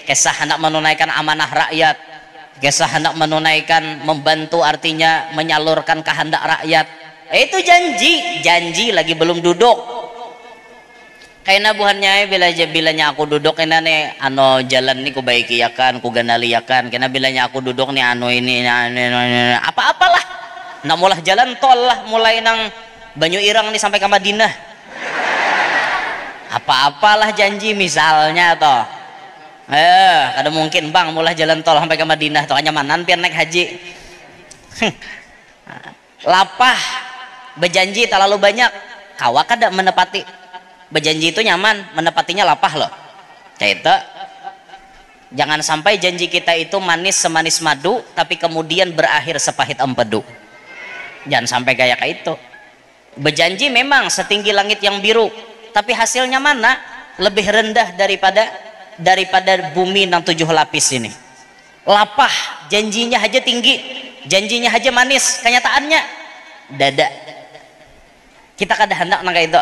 kisah hendak menunaikan amanah rakyat, kisah hendak menunaikan, membantu artinya menyalurkan kehendak rakyat. Itu janji lagi belum duduk. Kaina buhannya bilanya aku duduk kena nih jalan nih ku baiki yakan, ku ganali yakan. Kena bilanya aku duduk nih ini apa-apalah. Nak mulah jalan tol lah, mulai nang Banyu Irang nih sampai ke Madinah. Apa-apalah janji misalnya toh. Kada mungkin bang mulai jalan tol sampai ke Madinah toh nyamanan pian naik haji. Lapah berjanji terlalu banyak, kawa kada menepati. Berjanji itu nyaman, menepatinya lapah loh. Itu jangan sampai janji kita itu manis semanis madu tapi kemudian berakhir sepahit empedu. Jangan sampai kayak itu. Berjanji memang setinggi langit yang biru, tapi hasilnya mana? Lebih rendah daripada bumi yang 7 lapis ini. Lapah, janjinya aja tinggi, janjinya aja manis, kenyataannya dada. Kita kada hendak nang itu.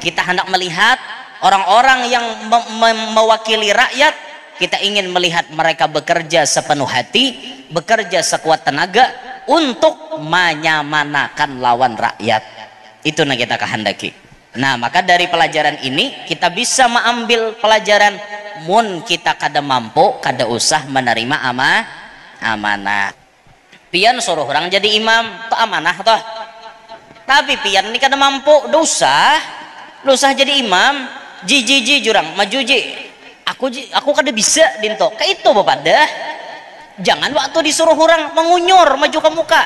Kita hendak melihat orang-orang yang mewakili rakyat. Kita ingin melihat mereka bekerja sepenuh hati, bekerja sekuat tenaga untuk menyamanakan lawan rakyat. Itu yang kita kehendaki. Nah, maka dari pelajaran ini kita bisa mengambil pelajaran. Mun kita kada mampu, kada usah menerima amanah. Pian suruh orang jadi imam, itu amanah toh. Tapi pian ini kada mampu, dosa jadi imam. Ji jurang maju ji. Aku kada bisa dinto. Kayak itu bapak dah. Jangan waktu disuruh orang mengunyur maju ke muka.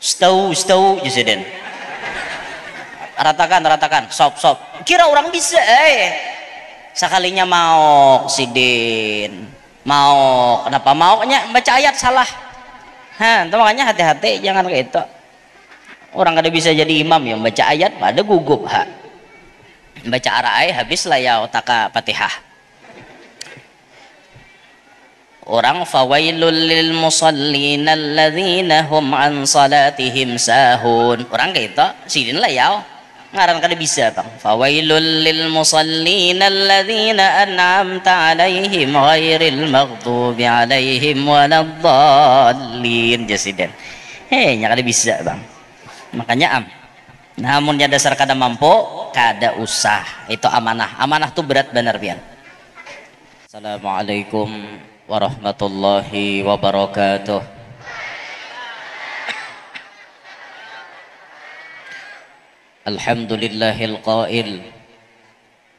Stau Jesiden. Ratakan. Sop. Kira orang bisa sekalinya mau sidin. Mau kenapa maunya baca ayat salah. Itu makanya hati-hati jangan kayak itu. Orang kada bisa jadi imam yang baca ayat pada gugup baca arai habis lah ya otaka Fatihah. Orang fawailul lil musallin alladzina hum an salatihim sahun. Orang kayak itu sidin lah ya ngaran kada bisa bang. Fawailul lil musallin alladzina an'amta alaihim ghairil maghdubi alaihim waladdallin jasiden. Nya kada bisa bang. Makanya namun ya dasar kada mampu, kada usah. Itu amanah tuh berat benar pian. Assalamualaikum warahmatullahi wabarakatuh. Alhamdulillahil qail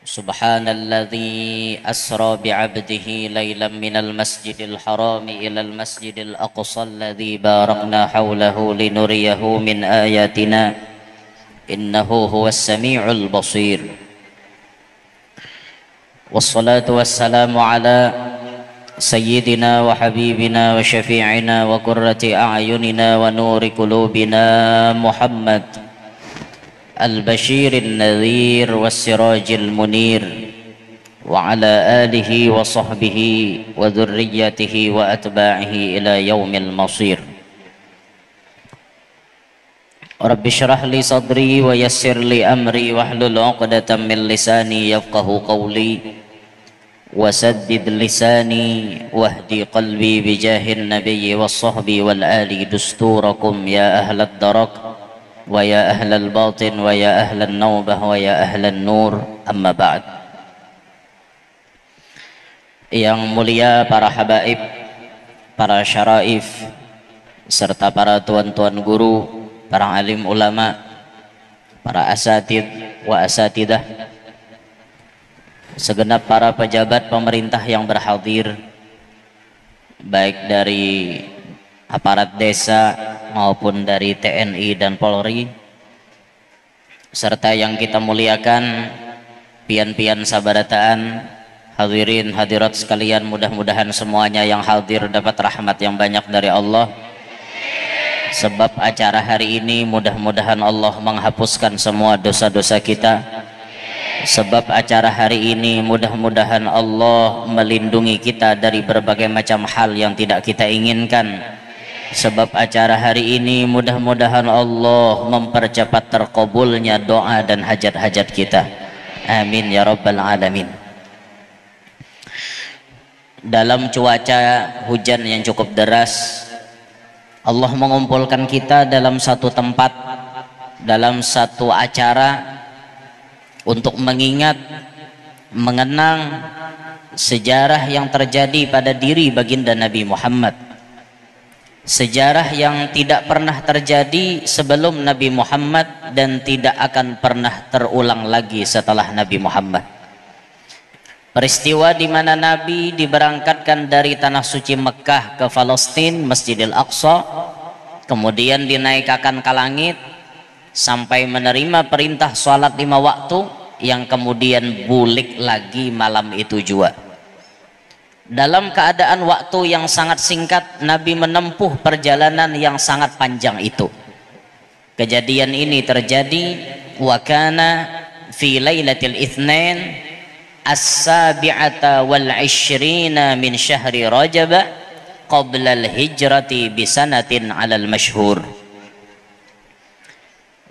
Subhanalladzi asra bi'abdihi laylan minal masjidil harami ilal masjidil aqsa alladzi barakna hawlahu linuriyahu min ayatina innahu huwas sami'ul basir. Wassalatu wassalamu ala sayyidina wa habibina wa syafi'ina wa qurrati a'yunina wa nuri qulubina Muhammad al-Bashir al-Nadhir was-Siraj al-Munir wa ala alihi wa sahbihi wa dhurriyyatihi wa atba'ihi ila yaumil masir. Rabbi shrah li sadri wa yassir li amri wahlul 'uqdatam min lisani yafqahu qawli wa saddid lisani wahdi qalbi bijahin nabiyyi was sahbi wal ali dusturakum ya ahlad darak wa ya ahlal batin wa ya ahlan nawbah wa ya ahlan nur, amma ba'd. Yang mulia para habaib, para syaraif, serta para tuan-tuan guru, para alim ulama, para asatid wa asatidah, segenap para pejabat pemerintah yang berhadir, baik dari aparat desa maupun dari TNI dan Polri, serta yang kita muliakan pian-pian sabarataan, hadirin hadirat sekalian, mudah-mudahan semuanya yang hadir dapat rahmat yang banyak dari Allah. Sebab acara hari ini mudah-mudahan Allah menghapuskan semua dosa-dosa kita. Sebab acara hari ini mudah-mudahan Allah melindungi kita dari berbagai macam hal yang tidak kita inginkan. Sebab acara hari ini mudah-mudahan Allah mempercepat terkabulnya doa dan hajat-hajat kita. Amin ya rabbal alamin. dalam cuaca hujan yang cukup deras, Allah mengumpulkan kita dalam satu tempat, dalam satu acara untuk mengingat, mengenang sejarah yang terjadi pada diri baginda Nabi Muhammad, sejarah yang tidak pernah terjadi sebelum Nabi Muhammad dan tidak akan pernah terulang lagi setelah Nabi Muhammad. Peristiwa di mana Nabi diberangkatkan dari tanah suci Mekah ke Palestina, Masjidil Aqsa, kemudian dinaikkan ke langit sampai menerima perintah sholat 5 waktu yang kemudian bulik lagi malam itu juga. Dalam keadaan waktu yang sangat singkat, Nabi menempuh perjalanan yang sangat panjang itu. Kejadian ini terjadi wa kana fi lailatul itsnain as-sabi'ata wal 'ishrina min syahri Rajab qabla al-hijrati bisanatin 'alal masyhur.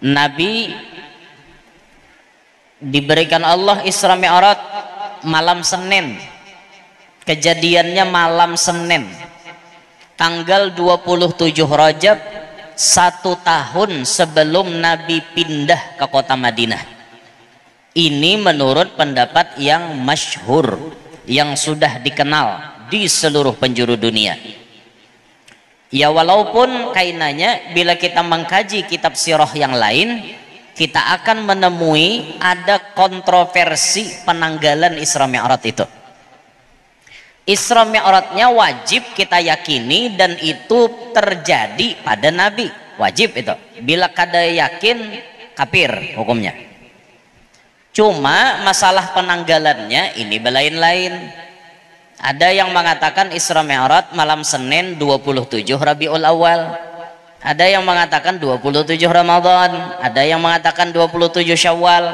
Nabi diberikan Allah Isra Mi'raj malam Senin. Kejadiannya malam Senin tanggal 27 Rajab, 1 tahun sebelum Nabi pindah ke kota Madinah. Ini menurut pendapat yang masyhur, yang sudah dikenal di seluruh penjuru dunia. Ya walaupun kainanya bila kita mengkaji kitab sirah yang lain, kita akan menemui ada kontroversi penanggalan Isra Mi'raj itu. Isra Mi'rajnya wajib kita yakini dan itu terjadi pada Nabi, wajib itu. Bila kada yakin, kafir hukumnya. Cuma masalah penanggalannya ini lain-lain. Ada yang mengatakan Isra Mi'raj malam Senin 27 Rabiul Awal, ada yang mengatakan 27 Ramadan, ada yang mengatakan 27 Syawal,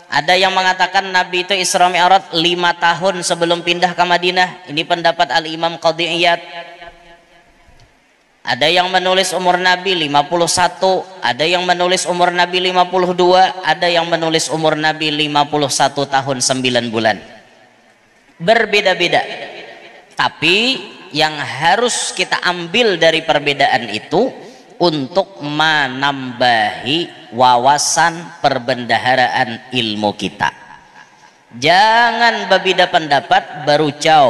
ada yang mengatakan Nabi itu Isra Mi'raj 5 tahun sebelum pindah ke Madinah. Ini pendapat Al-Imam Qadhi Iyad. Ada yang menulis umur Nabi 51, ada yang menulis umur Nabi 52, ada yang menulis umur Nabi 51 tahun 9 bulan. Berbeda-beda. Tapi yang harus kita ambil dari perbedaan itu untuk menambahi wawasan perbendaharaan ilmu kita. Jangan babida pendapat baru caw,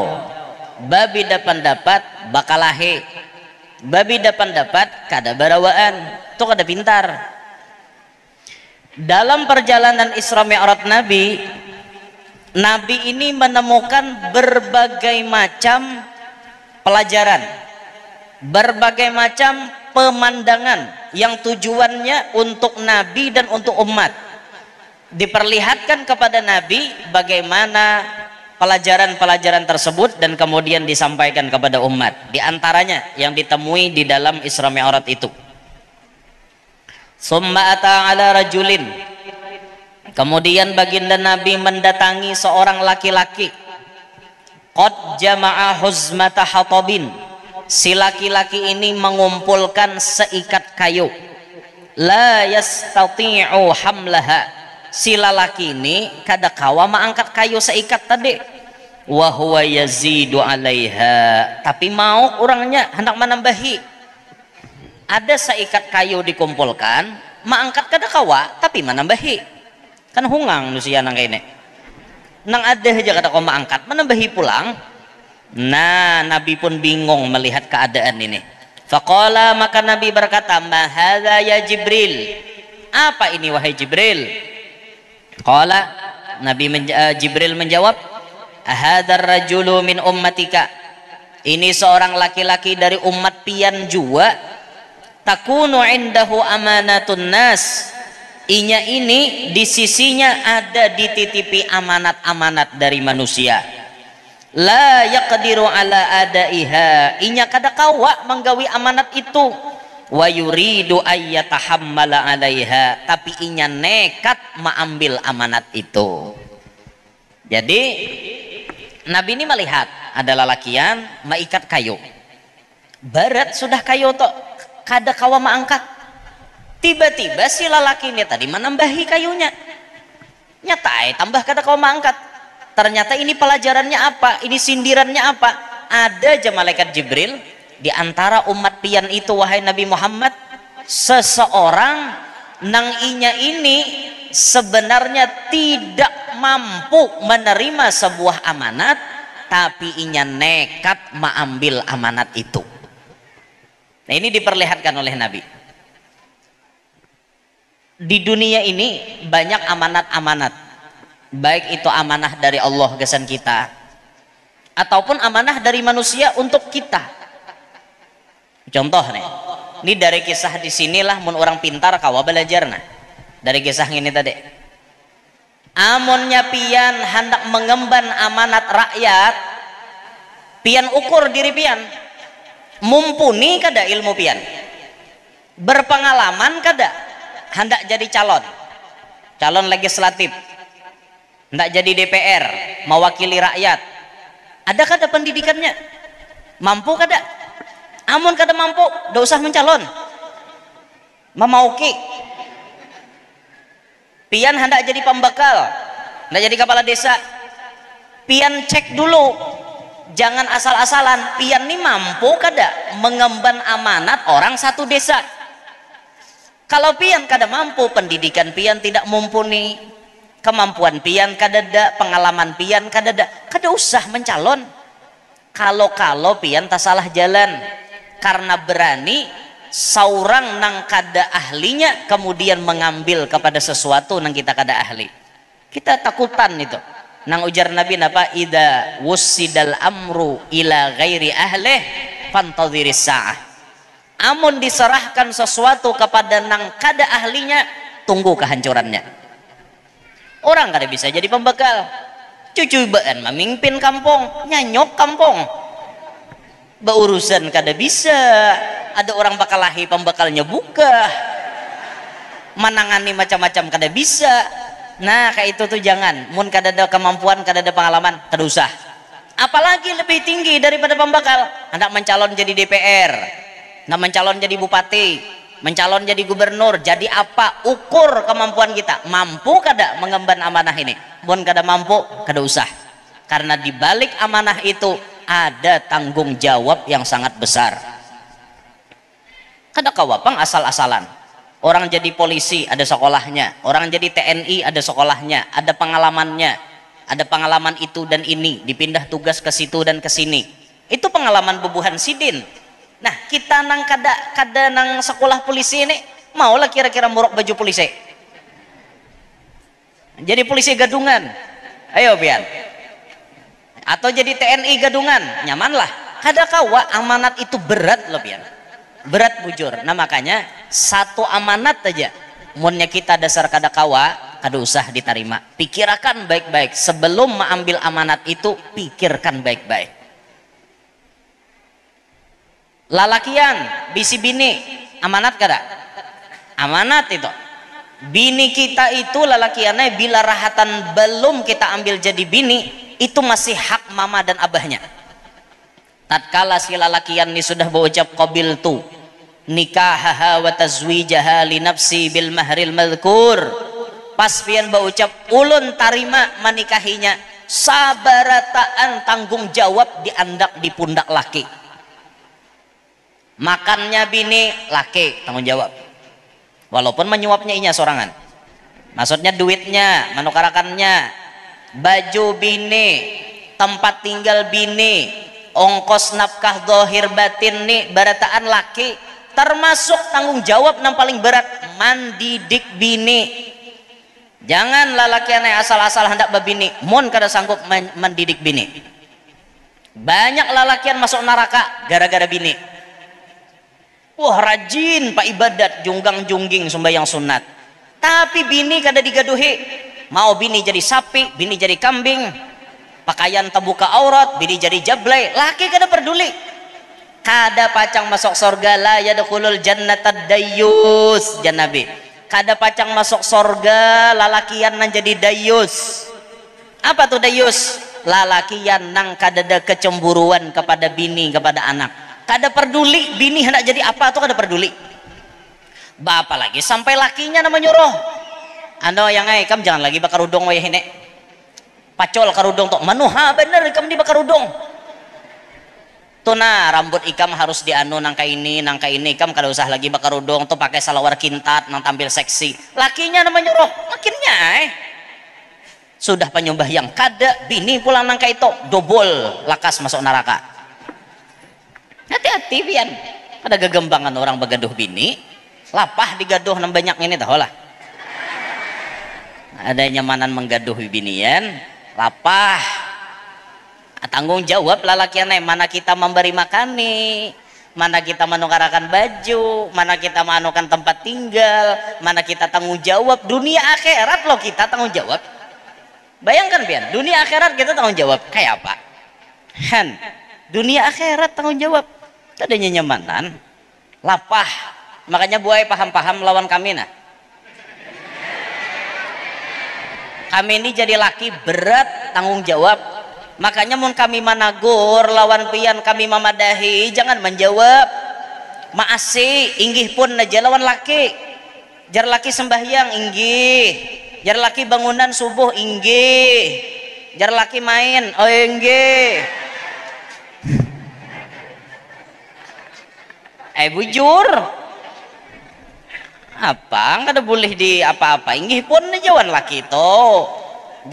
babida pendapat bakalahe, babida pendapat kada barawaan, itu kada pintar. Dalam perjalanan Isra Mi'raj Nabi, Nabi ini menemukan berbagai macam pelajaran, berbagai macam pemandangan yang tujuannya untuk Nabi dan untuk umat. Diperlihatkan kepada Nabi bagaimana pelajaran-pelajaran tersebut dan kemudian disampaikan kepada umat. Di antaranya yang ditemui di dalam Isra Mi'raj itu. Summa ata ala rajulin. Kemudian baginda Nabi mendatangi seorang laki-laki. Qad jama'a huzmata hatabin. Si laki-laki ini mengumpulkan seikat kayu. La yastati'u hamlaha. Si lelaki ini kada kawa mengangkat kayu seikat tadi. Wa huwa yazidu 'alaiha. Tapi mau orangnya hendak menambahi. Ada seikat kayu dikumpulkan, mengangkat kada kawa tapi menambahi. Kan hungang nusia nang kaini. Nang ada aja kata kau mengangkat, menambahi pulang. Nah, Nabi pun bingung melihat keadaan ini. Faqala, maka Nabi berkata, "Ma hadza ya Jibril?" Apa ini wahai Jibril? Qala, Jibril menjawab, "Ahadzar rajulu min ummatika." Ini seorang laki-laki dari umat pian juga. Takunu indahu amanatun nas. Inya ini di sisinya ada dititipi amanat-amanat dari manusia. La yaqdiru ala adaiha. Inya kada kawa menggawi amanat itu. Wa yuridu ayyatahammala 'alaiha. Tapi inya nekat mengambil amanat itu. Jadi Nabi ini melihat ada lelakian maikat kayu. Barat sudah kayu tok kada kawa mengangkat. Tiba-tiba si lelaki ini tadi menambahi kayunya. Nyatai tambah kada kawa mengangkat. Ternyata ini pelajarannya apa, ini sindirannya apa. Ada aja malaikat Jibril di antara umat pian itu, wahai Nabi Muhammad, seseorang nang inya ini sebenarnya tidak mampu menerima sebuah amanat, tapi inya nekat mengambil amanat itu. Nah, ini diperlihatkan oleh Nabi. Di dunia ini banyak amanat-amanat, baik itu amanah dari Allah kesan kita ataupun amanah dari manusia untuk kita. Contoh nih, ini dari kisah di sinilah mun orang pintar kawa belajar. Nah, dari kisah ini tadi, amunnya pian hendak mengemban amanat rakyat, pian ukur diri pian, mumpuni kada ilmu pian, berpengalaman kada, hendak jadi calon legislatif, hendak jadi DPR, mewakili rakyat, ada kada pendidikannya, mampu kada? Amun kada mampu, tidak usah mencalon. Memauki pian hendak jadi pembekal, hendak jadi kepala desa, pian cek dulu, jangan asal-asalan. Pian ini mampu kada mengemban amanat orang satu desa. Kalau pian kada mampu, pendidikan pian tidak mumpuni, kemampuan pian kadada, pengalaman pian kadada, kada usah mencalon. Kalau pian tak salah jalan karena berani seorang nang kada ahlinya kemudian mengambil kepada sesuatu nang kita kada ahli, kita takutan itu. Nang ujar Nabi napa, ida wusidal amru ila ghairi ahlih fantadhiris sa'ah. Amun diserahkan sesuatu kepada nang kada ahlinya, tunggu kehancurannya. Orang kada bisa jadi pembekal, cucu baan memimpin kampung, nyanyok kampung, berurusan kada bisa. Ada orang bakalahi pembekalnya buka, menangani macam-macam kada bisa. Nah kayak itu tuh jangan, mun kada ada kemampuan, kada ada pengalaman, kada usah. Apalagi lebih tinggi daripada pembekal, hendak mencalon jadi DPR, hendak mencalon jadi bupati, mencalon jadi gubernur, jadi apa, ukur kemampuan kita, mampu kada mengemban amanah ini. Mun kada mampu, kada usah, karena di balik amanah itu ada tanggung jawab yang sangat besar. Kada kawapang asal-asalan. Orang jadi polisi ada sekolahnya, orang jadi TNI ada sekolahnya, ada pengalamannya, ada pengalaman itu dan ini, dipindah tugas ke situ dan ke sini. Itu pengalaman bubuhan sidin. Nah, kita nang kada nang sekolah polisi ini, maulah kira-kira murok baju polisi. Jadi polisi gadungan. Ayo pian. Atau jadi TNI gadungan, nyamanlah. Kada kawa amanat itu berat loh pian. Berat bujur. Nah makanya satu amanat aja munnya kita dasar kada kawa, kada usah diterima. Pikirkan baik-baik sebelum mengambil amanat itu, pikirkan baik-baik. Lalakian bisi bini amanat kada? Amanat itu. Bini kita itu lalakiannya bila rahatan belum kita ambil jadi bini, itu masih hak mama dan abahnya. Tatkala si lalakian ini sudah berucap qabil tu nikahaha wa tazwijaha li nafsi bil mahril madhkur, pas pian berucap ulun tarima menikahinya, sabarataan tanggung jawab diandak di pundak laki. Makannya bini laki tanggung jawab, walaupun menyuapnya inya sorangan, maksudnya duitnya, menukarakannya, baju bini, tempat tinggal bini, ongkos nafkah dohir batin nih barataan laki. Termasuk tanggung jawab yang paling berat, mendidik bini. Jangan lalakiannya asal-asal hendak babini, mun kada sanggup mendidik bini. Banyak lalakian masuk neraka gara-gara bini. Wah rajin pak ibadat, junggang jungging sembahyang sunat, tapi bini kada digaduhi. Mau bini jadi sapi, bini jadi kambing, pakaian terbuka aurat, bini jadi jablay, laki kada peduli. Kada pacang masuk sorga, la yadkhulul jannata dayyus, jan Nabi. Kada pacang masuk sorga lalakian nang jadi dayus. Apa tuh dayus? Lalakian nang kada ada kecemburuan kepada bini, kepada anak. Kada peduli bini hendak jadi apa tuh kada peduli. Bapak lagi sampai lakinya nama nyuruh, ando yang ai kam jangan lagi bakar udung wayah ini. pacol karudung tuh manuha bener ikam di bakarudung tuh. Nah rambut ikam harus dianu nangka ini ikam kada usah lagi bakarudung tuh pakai salawar kintat nang tampil seksi. Lakinya namanya nyuruh makinnya sudah penyembah yang kada bini pulang nangka itu dobol lakas masuk neraka. Hati-hati pian ada gegembangan orang begaduh bini lapah digaduh nang banyak ini tahu lah. Ada nyamanan menggaduh binian lapah tanggung jawab lalakiannya. Mana kita memberi makan nih, mana kita menukarakan baju, mana kita manukan tempat tinggal, mana kita tanggung jawab dunia akhirat loh. Kita tanggung jawab, bayangkan pian dunia akhirat kita tanggung jawab kayak apa dunia akhirat tanggung jawab adanya nyamanan lapah. Makanya buai paham-paham lawan kami nah. Kami ini jadi laki berat tanggung jawab. Makanya mun kami managur lawan pian kami mamadahi jangan menjawab maasi inggih pun aja lawan laki. Jar laki sembahyang inggih, jar laki bangunan subuh inggih, jar laki main oh inggih. Bujur apa nggak ada boleh di apa-apa inggih pun jawan laki itu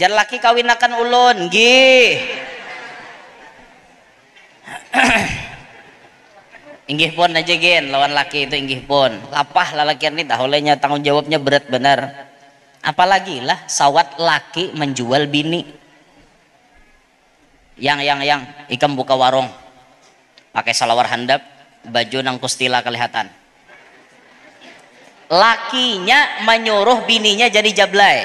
jar laki kawinakan ulun nggih inggih pun aja gen lawan laki itu inggih pun lapah lalakian ini dahulanya tanggung jawabnya berat benar. Apalagi lah sawat laki menjual bini yang ikam buka warung pakai salawar handap baju nang kustila kelihatan. Lakinya menyuruh bininya jadi jablay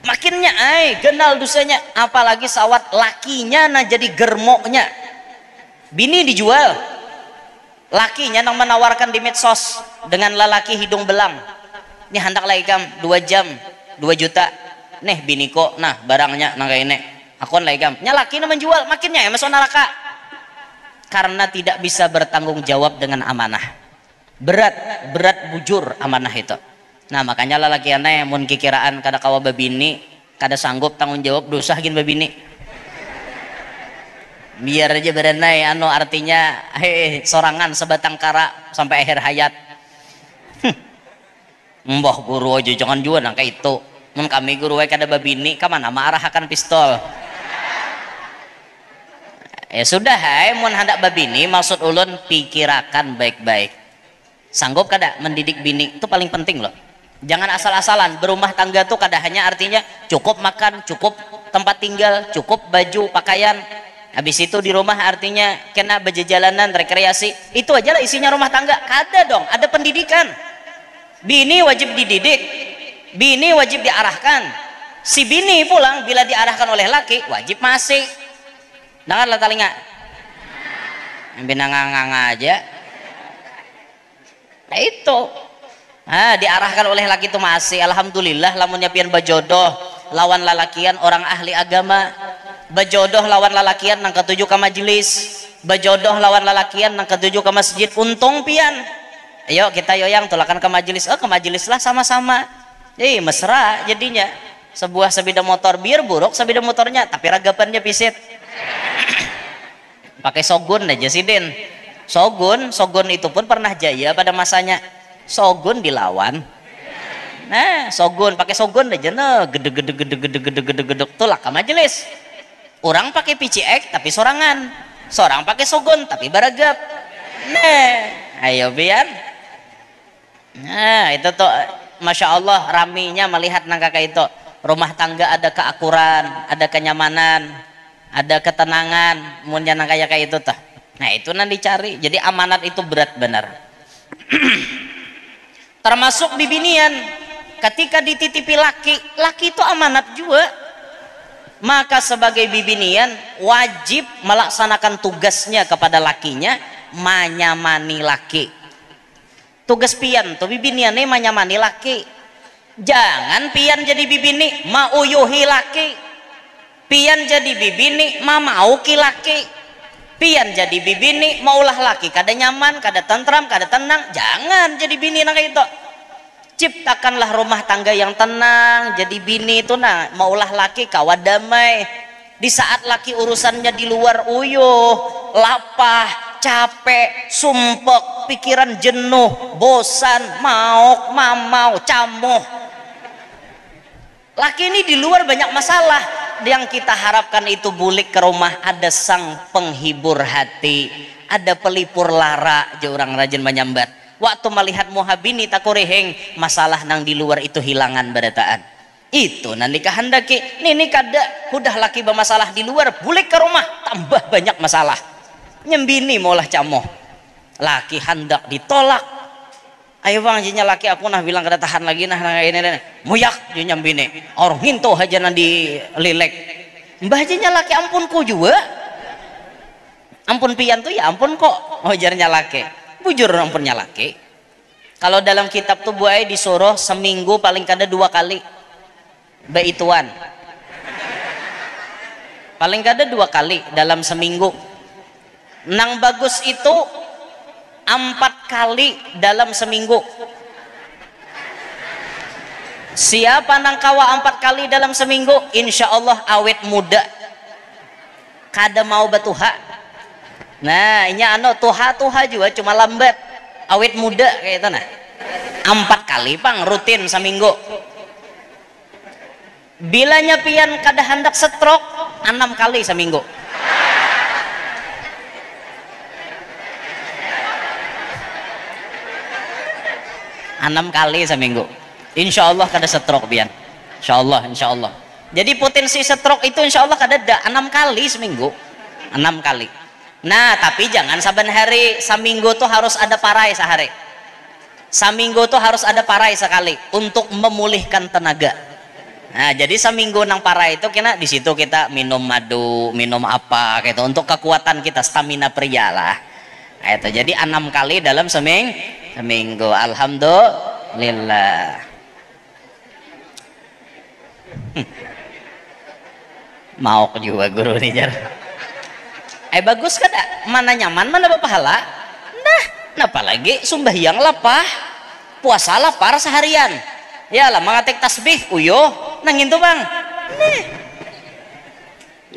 makinnya kenal dosanya. Apalagi sawat lakinya nah jadi germoknya bini dijual. Lakinya nang menawarkan di medsos dengan lelaki hidung belang ini handaklah ikam 2 jam 2 juta nih bini kok nah barangnya nang kayak ini akun lah ikam nya laki nang menjual makinnya masuk neraka karena tidak bisa bertanggung jawab dengan amanah. Berat bujur amanah itu. Nah makanya lelaki aneh mun kikiraan kada kawa babini kada sanggup tanggung jawab dosa gin babini biar aja berenai anu artinya sorangan sebatang kara sampai akhir hayat. Mbah guru aja jangan juga nangka itu mun kami guru kada babini kamana marahkan pistol. Ya sudah mun hendak babini maksud ulun pikirakan baik-baik. Sanggup kada mendidik bini itu paling penting loh. Jangan asal-asalan berumah tangga tuh kada hanya artinya cukup makan, cukup tempat tinggal, cukup baju, pakaian. Habis itu di rumah artinya kena berjalanan, rekreasi. Itu aja lah isinya rumah tangga. Kada dong, ada pendidikan. Bini wajib dididik, bini wajib diarahkan. Si bini pulang bila diarahkan oleh laki wajib masih. Dengarlah telinga. Binangang aja. Nah itu diarahkan oleh laki itu masih. Alhamdulillah lamunnya pian bajodoh lawan lalakian orang ahli agama, bajodoh lawan lalakian nang ketujuh ke majelis, bajodoh lawan lalakian nang ketujuh ke masjid. Untung pian ayo kita yoyang tulakan ke majelis. Ke majelis lah sama-sama mesra jadinya. Sebuah sepeda motor biar buruk sepeda motornya tapi ragapannya pisit. Pakai sogun aja sih Din. Sogun itu pun pernah jaya pada masanya. Sogun dilawan. Nah, sogun pakai sogun aja nah, gede tulak ke majelis. Orang pakai PCX tapi sorangan. Seorang pakai sogun tapi baragap. Nah, ayo biar. Nah, itu tuh Masya Allah raminya melihat nang kakak itu. Rumah tangga ada keakuran, ada kenyamanan, ada ketenangan, munnya nang kayak itu tuh. Nah itu nanti dicari. Jadi amanat itu berat benar. Termasuk bibinian ketika dititipi laki itu amanat juga. Maka sebagai bibinian wajib melaksanakan tugasnya kepada lakinya manyamani laki. Tugas pian tuh bibinian nih manyamani laki. Jangan pian jadi bibini mauyuhi laki. Pian jadi bibini mau ki laki. Pian jadi bibini maulah laki kada nyaman, kada tentram, kada tenang. Jangan jadi bini nang itu. ciptakanlah rumah tangga yang tenang. Jadi bini itu nah maulah laki kawa damai. Di saat laki urusannya di luar uyuh, lapah, capek, sumpek, pikiran jenuh, bosan, maok, mamau, camuh. Laki ini di luar banyak masalah. Yang kita harapkan itu bulik ke rumah ada sang penghibur hati, ada pelipur lara, je orang rajin menyambat. Waktu melihat muhabini takuriheng masalah nang di luar itu hilangan berataan. Itu nanti kehendaki nini kada udah laki bermasalah di luar bulik ke rumah tambah banyak masalah. Nyembini maulah camoh. Laki hendak ditolak. Ayo bang jinya laki aku nah bilang kada tahan lagi nah ini muyak je nyembini. Orang hinto aja nanti lilek. Mbah jinya laki ampunku juga. Ampun pian tuh ya ampun kok ujarnya laki. Bujur ampunnya laki. Kalau dalam kitab tuh buai disuruh seminggu paling kada 2 kali beituan. Paling kada 2 kali dalam seminggu. Nang bagus itu 4 kali dalam seminggu. Siapa nang kawa 4 kali dalam seminggu, insya Allah awet muda. Kada mau batuha. Nah ini tuha juga cuma lambat awet muda kayak itu nah 4 kali pang rutin seminggu. Bilanya pian kada hendak stroke 6 kali seminggu. Enam kali seminggu insya Allah kada stroke pian insya Allah. Jadi potensi stroke itu insya Allah kada ada 6 kali seminggu 6 kali. Nah tapi jangan saban hari, seminggu tuh harus ada parai sehari, seminggu tuh harus ada parai sekali untuk memulihkan tenaga. Nah jadi seminggu nang parai itu kena di situ kita minum madu, minum apa gitu untuk kekuatan kita, stamina pria lah. Nah, itu jadi 6 kali dalam seminggu. Alhamdulillah. Mau juga guru nih jar. Bagus kan mana nyaman mana berpahala. Nah apalagi sembahyang lapah, puasa lapar seharian ya lah mengatek tasbih uyo nangin tuh bang.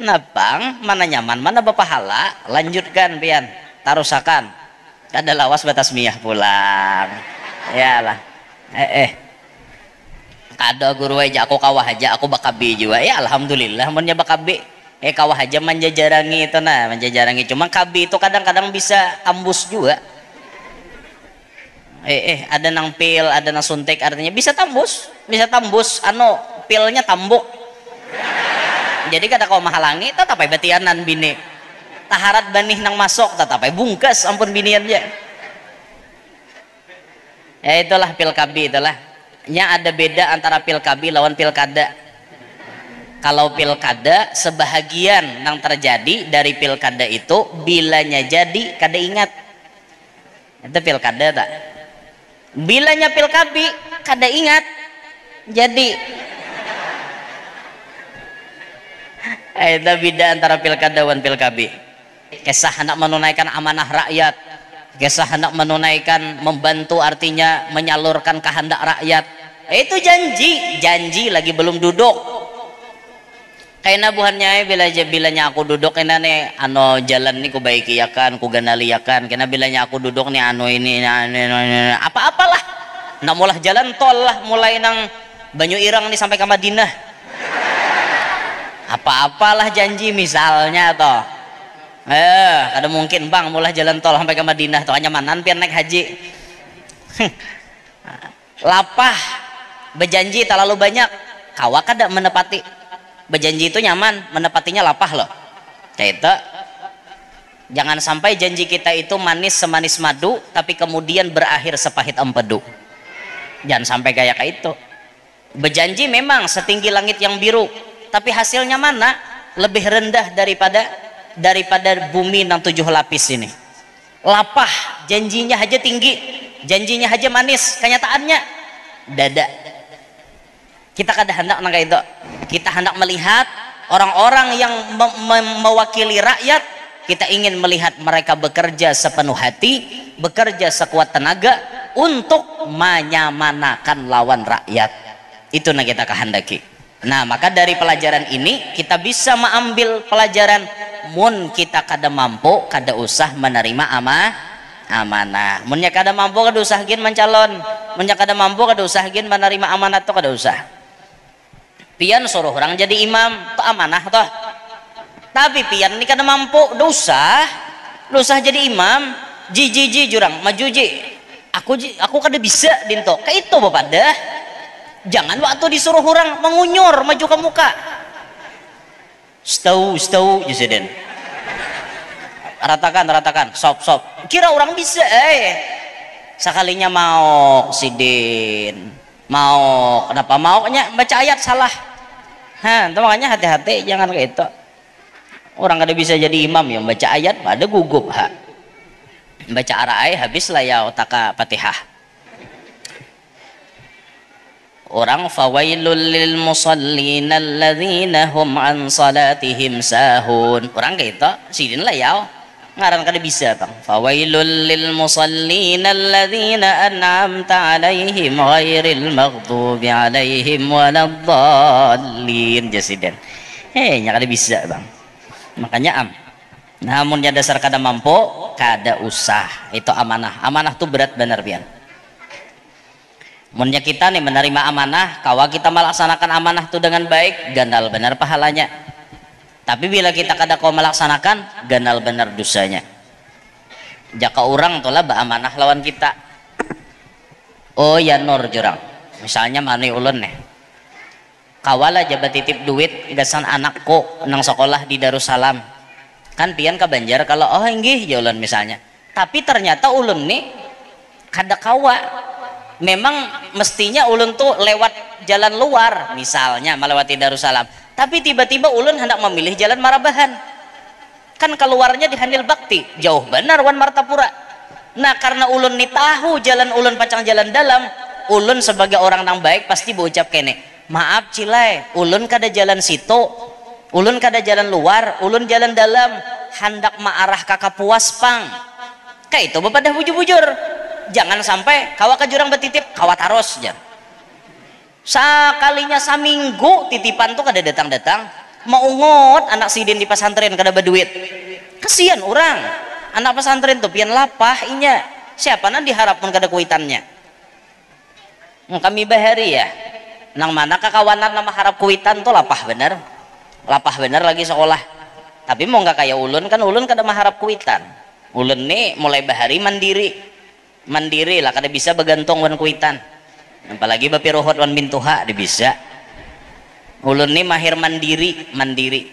Nah bang mana nyaman mana berpahala. Lanjutkan pian tarusakan kada lawas batas miyah pulang ya lah. Kada guru aja aku kawah aja aku bakabi juga ya alhamdulillah munnya bakabi. Kawah aja menjajarangi itu nah menjajarangi cuma kabi itu kadang-kadang bisa tambus juga. Ada nang pil ada nang suntik artinya bisa tambus pilnya tambuk. Jadi kada kau mahalangi tetapi betianan bini taharat banih nang masuk tetapi bungkas ampun binian aja. Ya itulah pil kabi itulah nya ada beda antara pil kabi lawan pilkada. Kalau pilkada sebahagian yang terjadi dari pilkada itu bilanya jadi kada ingat. Itu pilkada tak? Bilanya pilkabi kada ingat. Jadi itu beda antara pilkada dan pilkabi. Kisah hendak menunaikan amanah rakyat, kisah hendak menunaikan membantu artinya menyalurkan kehendak rakyat. Itu janji lagi belum duduk. Kaina buhannya bilanya aku duduk kena nih jalan nih ku baiki yakan ku ganali yakan kena bilanya aku duduk nih ini apa-apalah nak mulah jalan tol lah mulai nang Banyu Irang nih sampai ke Madinah apa-apalah janji misalnya toh kada mungkin bang mulah jalan tol sampai ke Madinah toh hanya manan pian naik haji. Lapah berjanji terlalu banyak kawa kada menepati. Berjanji itu nyaman, menepatinya lapah loh. Itu jangan sampai janji kita itu manis semanis madu, tapi kemudian berakhir sepahit empedu. Jangan sampai kayak itu. Berjanji memang setinggi langit yang biru, tapi hasilnya mana? Lebih rendah daripada bumi yang 7 lapis ini. Lapah, janjinya aja tinggi, janjinya aja manis, kenyataannya dada. Kita kada hendak nang itu. Kita hendak melihat orang-orang yang mewakili rakyat, kita ingin melihat mereka bekerja sepenuh hati, bekerja sekuat tenaga, untuk menyamanakan lawan rakyat. Itu yang kita kehendaki. Nah, maka dari pelajaran ini kita bisa mengambil pelajaran, mun kita kada mampu kada usah menerima amanah. Munnya kada mampu kada usah gin mencalon, munnya kada mampu kada usah gin menerima amanah tuh kada usah. Pian suruh orang jadi imam tuh amanah toh. Tapi pian ini kada mampu dosa jadi imam, ji jurang maju ji. Aku kada bisa dinto. Kayak itu bapak dah. Jangan waktu disuruh orang mengunyur maju ke muka. Stau Jusiden. Ratakan, sop. Kira orang bisa sekalinya mau sidin. Mau kenapa maunya baca ayat salah. Itu makanya hati-hati jangan kayak itu. Orang kada bisa jadi imam yang baca ayat pada gugup baca arai habis lah ya otaka Fatihah. Orang fawailul lil musallin alladzina hum an salatihim sahun. Orang kayak itu sidin lah ya ngaran kada bisa bang. Fawailul lil musallin alladzina an'amta alaihim ghairil maghdubi alaihim waladdallin jasiden. Nya kada bisa bang. Makanya namun ya dasar kada mampu kada usah. Itu amanah tuh berat benar pian. Munnya kita nih menerima amanah, kawa kita melaksanakan amanah itu dengan baik, ganal benar pahalanya. Tapi bila kita kada kau melaksanakan, ganal benar dosanya. Jaka orang tuh lah amanah lawan kita. Oh ya nur jurang. Misalnya mani ulun nih. Kawala jabat titip duit gasan anakku nang sekolah di Darussalam. Kan pian ke Banjar kalau oh inggih ya ulun misalnya. Tapi ternyata ulun nih kada kawa. Memang mestinya ulun tuh lewat jalan luar misalnya melewati Darussalam, tapi tiba-tiba ulun hendak memilih jalan Marabahan, kan keluarnya di Handil Bakti jauh benar wan Martapura. Nah karena ulun nih tahu jalan ulun pacang jalan dalam, ulun sebagai orang nang baik pasti berucap kene, maaf cilai ulun kada jalan situ, ulun kada jalan luar, ulun jalan dalam, hendak maarah ke Kapuas pang. Kayak itu bapak dah bujur-bujur. Jangan sampai kawa ke jurang betitip kawa taros jar. Sakalinya saminggu titipan tuh kada datang mau ngot anak sidin di pesantren kada berduit. Kasihan orang anak pesantren tuh pian lapah inya. Siapa nan diharapkan kada kuitannya. Kami bahari ya. Nang mana kakawanan nama harap kuitan tuh lapah bener lagi sekolah. Tapi mau nggak kayak ulun kan ulun kada mengharap kuitan. Ulun nih mulai bahari mandiri lah kada bisa begantung wan kuitan, apalagi bapi rohot wan bintuha dia bisa. Ulun nih mahir mandiri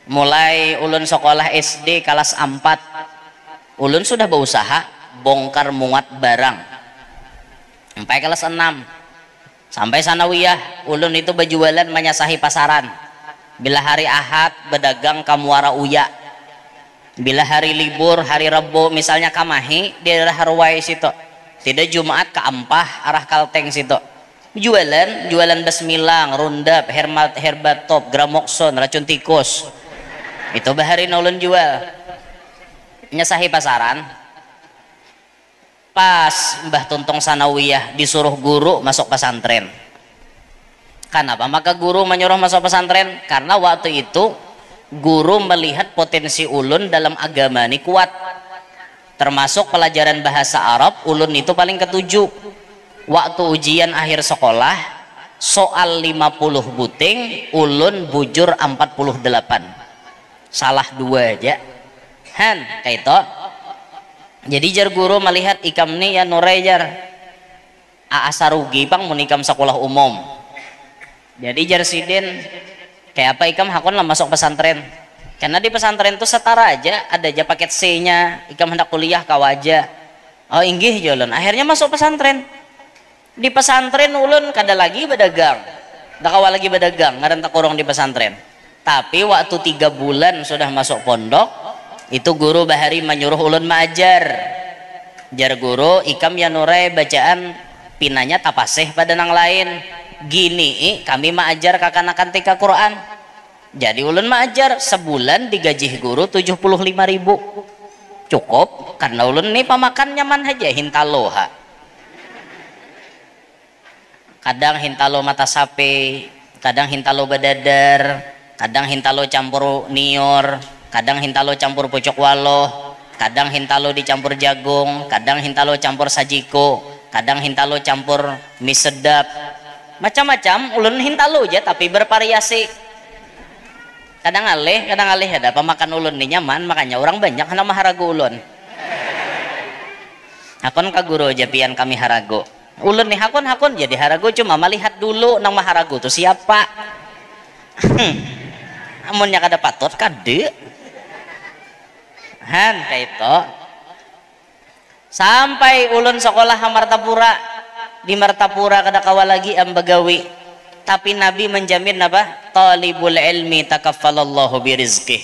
mulai ulun sekolah SD kelas 4 ulun sudah berusaha bongkar muat barang sampai kelas 6 sampai sanawiyah ulun itu berjualan menyasahi pasaran. Bila hari Ahad berdagang ke Muara Uya, bila hari libur hari Rabu misalnya Kamahi di daerah Harwai situ, tidak Jumat ke Ampah arah Kalteng situ jualan basmilang, rundap, herbatop, gramokson, racun tikus. Itu bahari ulun jual nyasahi pasaran. Pas Mbah Tuntong Sanawiyah disuruh guru masuk pesantren. Kenapa maka guru menyuruh masuk pesantren? Karena waktu itu guru melihat potensi ulun dalam agama ini kuat, termasuk pelajaran bahasa Arab. Ulun itu paling ketujuh. Waktu ujian akhir sekolah soal 50 buting ulun bujur 48, salah 2 aja kayak itu. Jadi jar guru melihat ikam nih ya nurai jar aasarugi pang menikam sekolah umum. Jadi jar sidin kayak apa ikam hakon lah masuk pesantren, karena di pesantren tuh setara aja, ada aja paket C nya ikam hendak kuliah kawaja. Oh inggih jalan akhirnya masuk pesantren. Di pesantren ulun kada lagi berdagang, dak awal lagi berdagang ngaran tak kurang di pesantren. Tapi waktu 3 bulan sudah masuk pondok, itu guru bahari menyuruh ulun mengajar. Jar guru ikam ya nurai bacaan pinanya tapaseh pada nang lain gini kami mengajar kakanakan TK Quran. Jadi ulun mengajar sebulan digaji guru 75.000 cukup karena ulun nih pamakan nyaman aja hintaloha. kadang hintalo mata sapi, kadang hintalo badadar, kadang hintalo campur nior, kadang hintalo campur pucuk waloh, kadang hintalo dicampur jagung, kadang hintalo campur sajiko, kadang hintalo campur mie sedap, macam-macam ulun hintalo aja tapi bervariasi. Kadang alih ada pemakan ulun nih nyaman, makanya orang banyak nama harago ulun. Hakon ka guru aja pian kami harago. Ulun nih hakon jadi harago cuma melihat dulu nang maharago tuh siapa. Amunnya kada patut kade. Han kayak itu. Sampai ulun sekolah Martapura, di Martapura kada kawa lagi ambagawi. Tapi Nabi menjamin apa? Talibul ilmi takaffalallahu birizqih.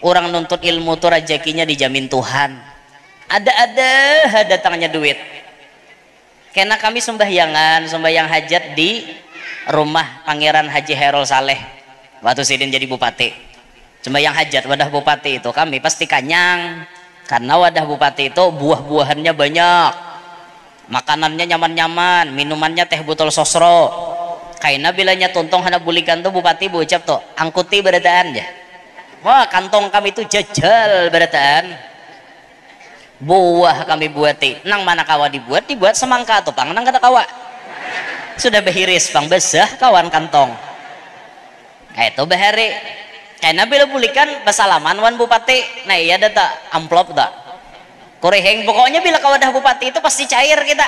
Orang nuntut ilmu tuh rezekinya dijamin Tuhan. Ada datangnya duit. Karena kami sembahyang hajat di rumah Pangeran Haji Herol Saleh waktu Sidin jadi bupati. Sembahyang hajat wadah bupati itu kami pasti kanyang karena wadah bupati itu buah-buahannya banyak, makanannya nyaman-nyaman, minumannya teh botol sosro. Kaina bilanya tontong hana bulikan tuh bupati bocap tuh angkuti berataan ya. Wah kantong kami itu jajal berataan. Buah kami buati nang mana kawa dibuat semangka atau pang nang kata kawa sudah behiris pang besah kawan kantong itu behari karena bila bulikan basalaman wan bupati nah iya data amplop tak kureheng pokoknya bila kawadah bupati itu pasti cair kita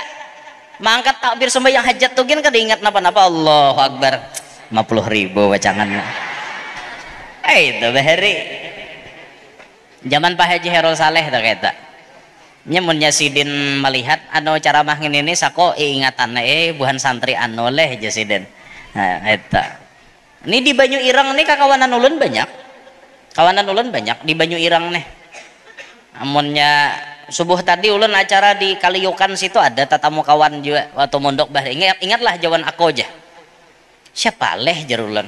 mangkat takbir sembahyang hajat tuh kan kada ingat napa-napa Allahu Akbar 50.000 wacangan itu behari zaman Pak Haji Herol Saleh tak kata nyamunnya Sidin melihat anu cara makin ini sako ingatan buhan santri anu leh aja Sidin. Nah, eta. Ini di Banyu Irang nih kakawanan ulun banyak. Kawanan ulun banyak di Banyu Irang nih. Amunnya subuh tadi ulun acara di Kaliyukan situ ada tatamu kawan juga waktu mondok bah. Ingatlah jawan aku aja. Siapa leh jarulun?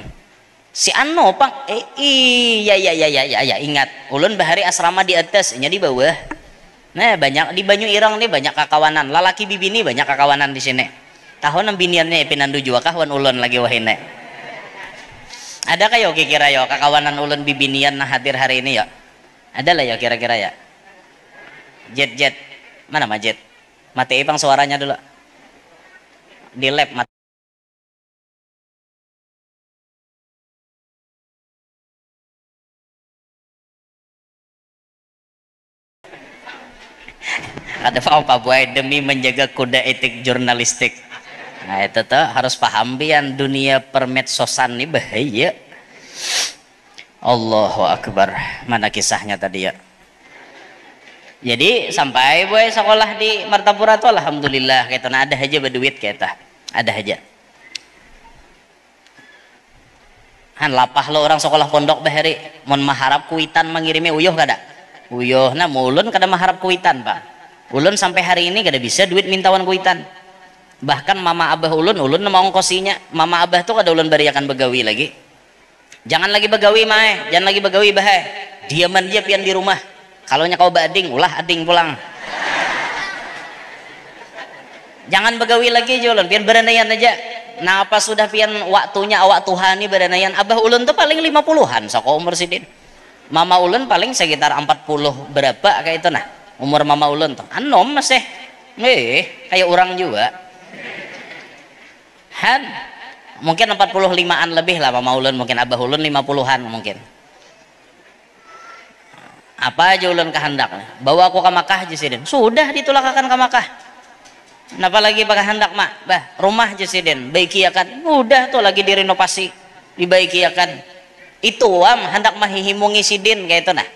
Si Ano pang iya ingat. Ulun bahari asrama di atas, nya di bawah. Nah banyak di Banyu Irang nih banyak kakawanan lalaki bibini banyak kakawanan di sini tahun biniannya pinandu juga kawan ulun lagi wahine ada kayo kira yo kakawanan ulun bibinian nah hadir hari ini ya ada lah ya kira-kira ya jet mana mah jet mati ipang suaranya dulu di lab mati. Ada apa buat demi menjaga kuda etik jurnalistik. Nah itu tuh harus paham bian dunia permedsosan ini bahaya. Allahu Akbar. Mana kisahnya tadi ya? Jadi sampai boy sekolah di Martapura tuh alhamdulillah kita nah ada aja berduit kita. Ada aja. Han lapah lo orang sekolah pondok bahari mon maharap kuitan mengirimi uyuh kada? Uyuh nah mulun kada maharap kuitan Pak. Ulun sampai hari ini kada bisa duit mintawan kuitan. Bahkan mama abah ulun nama ongkosinya. Mama abah tuh kada ulun bariakan begawi lagi. Jangan lagi begawi mae, jangan lagi begawi bahe. Diaman dia pian di rumah. Kalau nya kau bading, ulah ading pulang. Jangan begawi lagi aja ulun, pian beranaian aja. Nah apa sudah pian waktunya awak tuhani beranaian. Abah ulun tuh paling 50-an soko umur Sidin. Mama ulun paling sekitar 40 berapa kayak itu nah. Umur mama ulun tuh anom masih kayak orang juga Han mungkin 45-an lebih lah mama ulun mungkin abah ulun 50-an mungkin apa aja ulun kehendak bawa aku ke Makkah aja Sidin sudah ditulakakan ke Makkah kenapa lagi pakai hendak mak bah rumah aja Sidin baiki akan udah tuh lagi direnovasi dibaiki akan itu hendak mahihimungi Sidin kayak itu nah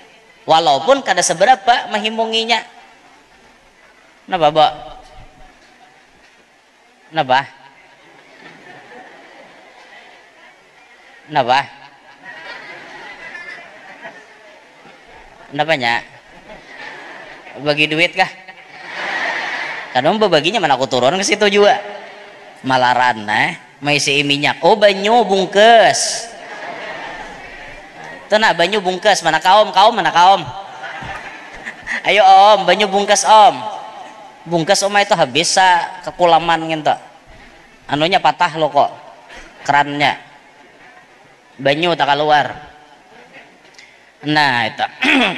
walaupun kada seberapa menghimunginya. Napa, Mbak? Napa? Napa? Napanya? Bagi duit kah? Kadang baginya mana aku turun ke situ juga. Malaran maisi minyak. Oh banyu bungkus. Itu nak banyu bungkus mana kaum mana kaum ayo banyu bungkus bungkus itu habis sa kekulaman gitu anunya patah lo kok, kerannya banyu tak keluar. Nah itu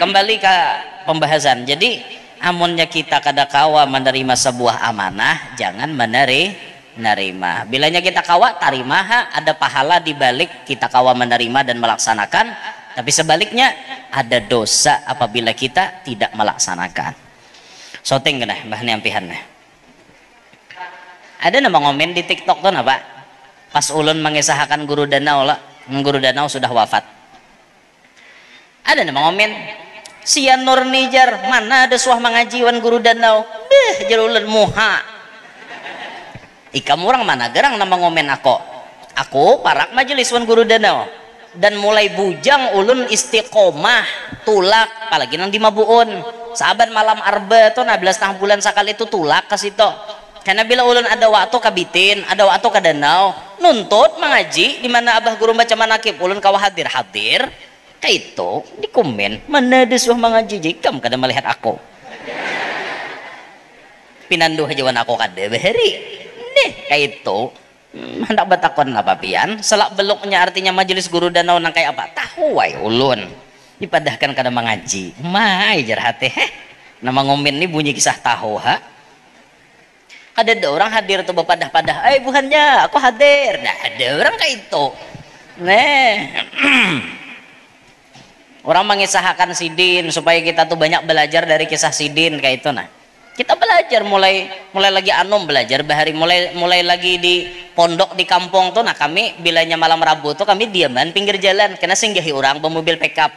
kembali ke pembahasan. Jadi amunnya kita kada kawa menerima sebuah amanah, jangan menerima. Bilanya kita kawa tarima, ada pahala di balik kita kawa menerima dan melaksanakan. Tapi sebaliknya ada dosa apabila kita tidak melaksanakan. Soting kena mbah niampihan. Ada nama ngomen di TikTok tuh apa? Pas ulun mengisahkan guru danau lah, guru danau sudah wafat. Ada nama ngomen, Sian Nur Nijar, mana ada suah mengaji wan guru danau? Beh, jar ulun muha. Ikam orang mana gerang nama ngomen aku parak majelis wan guru danau. Dan mulai bujang ulun istiqomah tulak, apalagi nang di Mabuun sahabat malam arba tuh 16 bulan sekali itu tulak ke situ. Karena bila ulun ada waktu kabitin, ada waktu ke danau nuntut mengaji di mana abah guru baca manakib, ulun kawa hadir kayak itu di komen mana ada suah mengaji jikam kada melihat aku pinanduh jawan aku kada beheri nih kayak itu. Hendak batakon apa pian selak beluknya artinya majelis guru danau nang kayak apa tahu wai ulun dipadahkan kada mengaji mai jar hati nama ngomen nih bunyi kisah tahu ada orang hadir tuh bepadah-padah bukannya aku hadir nah ada orang kayak itu orang mengisahkan sidin supaya kita tuh banyak belajar dari kisah sidin kayak itu. Nah kita belajar mulai lagi belajar bahari mulai lagi di pondok di kampung tuh. Nah kami bilanya malam Rabu tuh kami diaman pinggir jalan kena singgahi orang pemobil pickup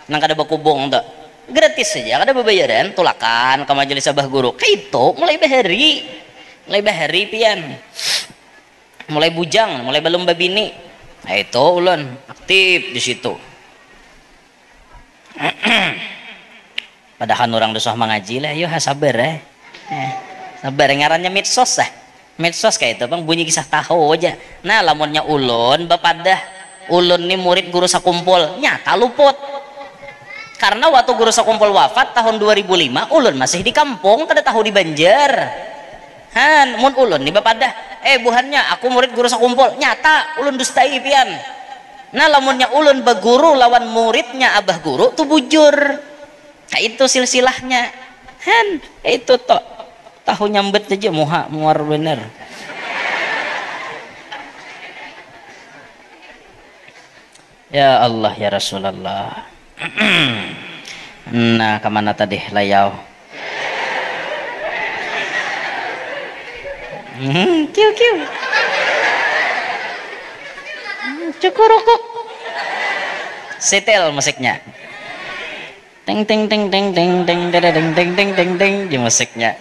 nang kada bakubung tuh gratis saja kada bebayaran tulakan ke majelis abah guru kayak itu mulai bahari pian mulai bujang mulai belum babini. Nah itu ulun aktif di situ. Padahal orang dosah mengaji lah, yuk sabar sabar ngarannya medsos kayak itu bang bunyi kisah tahu aja. Nah lamunnya ulun bapadah ulun nih murid guru sakumpul nyata luput karena waktu guru sakumpul wafat tahun 2005 ulun masih di kampung kada tahu di Banjar. Mun ulun nih bapadah buhannya aku murid guru sakumpul nyata ulun dustai pian. Nah lamunnya ulun beguru lawan muridnya abah guru tuh bujur. Nah itu silsilahnya itu toh tahu nyambet aja muar bener. Ya Allah ya Rasulullah. Nah kemana tadi layau kiu cukurukuk setel musiknya ting ting ting ting ting ting ting ting ting ting ting ting di musiknya.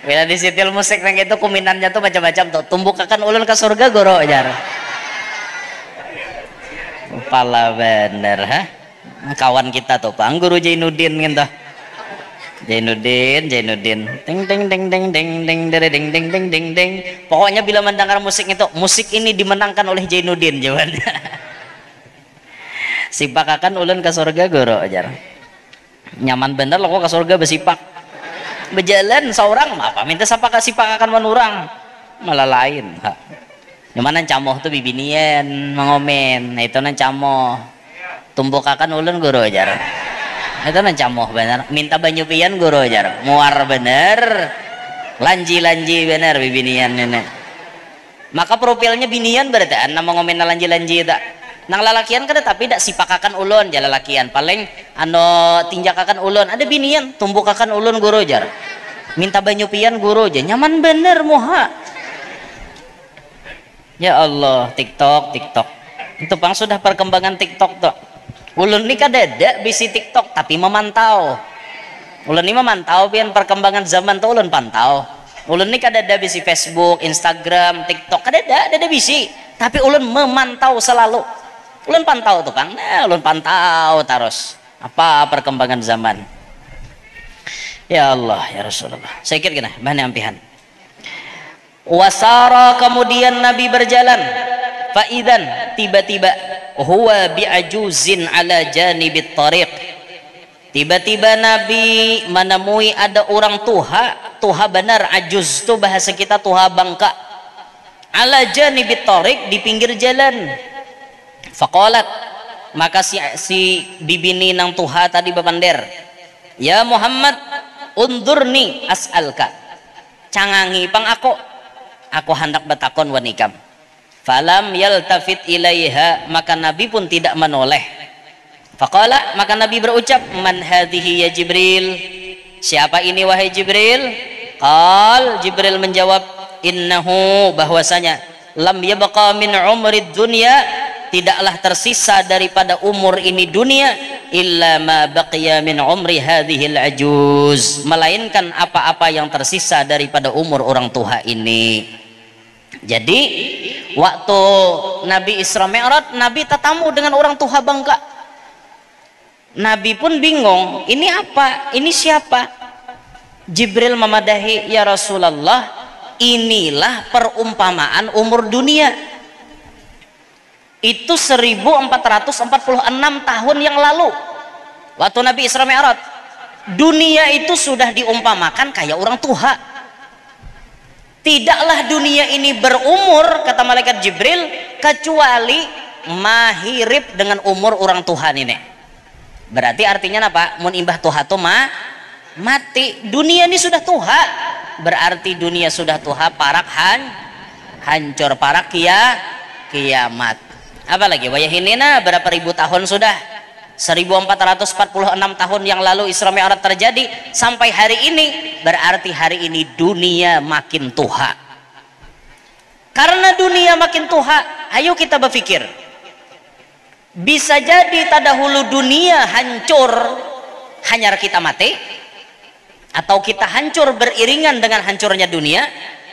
Bila disetel musik nang itu kuminannya tuh macam-macam tuh tumbukakan ulun ke surga goro jar pala bener kawan kita tuh Bang Guru Jainuddin gitu. Jainuddin ting ting ting ting ting ting ting ting ting ting ting. Pokoknya bila mendengar musik itu musik ini dimenangkan oleh Jainuddin jawabannya. Sipakakan ulun ke surga goro ajar nyaman bener lo kok ke surga besipak berjalan seorang apa minta sipakakan menurang malah lain gimana camoh tuh bibinian mengomen nah itu nan camoh tumbukakan ulun goro ajar itu nan camoh bener minta banyu pian goro ajar muar bener lanji bener bibinian nenek maka profilnya binian berarti nama ngomen lanji tak nang lalakian kada tapi dak sipakakan ulun jala lalakian paling tinjakakan ulun ada binian tumbukakan ulun guru jar minta banyu pian guru aja nyaman bener moha. Ya Allah TikTok itu bang sudah perkembangan TikTok tuh ulun ini kada ada bisi TikTok tapi memantau ulun ini memantau pian perkembangan zaman tuh ulun pantau ulun ini kada ada bisi Facebook Instagram TikTok kada ada bisi tapi ulun memantau selalu. Ulun pantau tuh Kang, ulun pantau terus apa perkembangan zaman. Ya Allah ya Rasulullah. Saya kira gini, bahan ampihan. Wasara kemudian Nabi berjalan. Faidan tiba-tiba huwa bi'ajuzin ala janibit tariq. Tiba-tiba Nabi menemui ada orang tua tuha benar, ajuz tuh bahasa kita tuha bangka, ala janibit tariq, di pinggir jalan. Faqalat, maka si bibini nang tuha tadi bapander, ya Muhammad undurni as'alka, cangangi pang aku hendak bertakon wanikam. Falam yaltafit ilaiha, maka Nabi pun tidak menoleh. Faqala, maka Nabi berucap, man hadhihi ya Jibril, siapa ini wahai Jibril? Qal, Jibril menjawab, innahu, bahwasanya lam yabqa min umrid dunya, tidaklah tersisa daripada umur ini dunia, illa ma baqiya min umri hadhil ajuz, melainkan apa-apa yang tersisa daripada umur orang tua ini. Jadi waktu Nabi Isra Mi'raj, Nabi tatamu dengan orang tua bangka. Nabi pun bingung, ini apa? Ini siapa? Jibril memadahi, ya Rasulullah, inilah perumpamaan umur dunia. Itu 1446 tahun yang lalu waktu Nabi Isra Mi'raj, dunia itu sudah diumpamakan kayak orang tua. Tidaklah dunia ini berumur, kata malaikat Jibril, kecuali mahirip dengan umur orang tua ini. Berarti artinya apa? Mun imbah tuha tuh mati. Dunia ini sudah tuha, berarti dunia sudah tuha, parak hancur, parak kiamat. Apalagi wayahinina, berapa ribu tahun sudah, 1446 tahun yang lalu Isra Mi'raj terjadi sampai hari ini, berarti hari ini dunia makin tuha. Karena dunia makin tuha, ayo kita berpikir, bisa jadi tadahulu dunia hancur hanya kita mati, atau kita hancur beriringan dengan hancurnya dunia,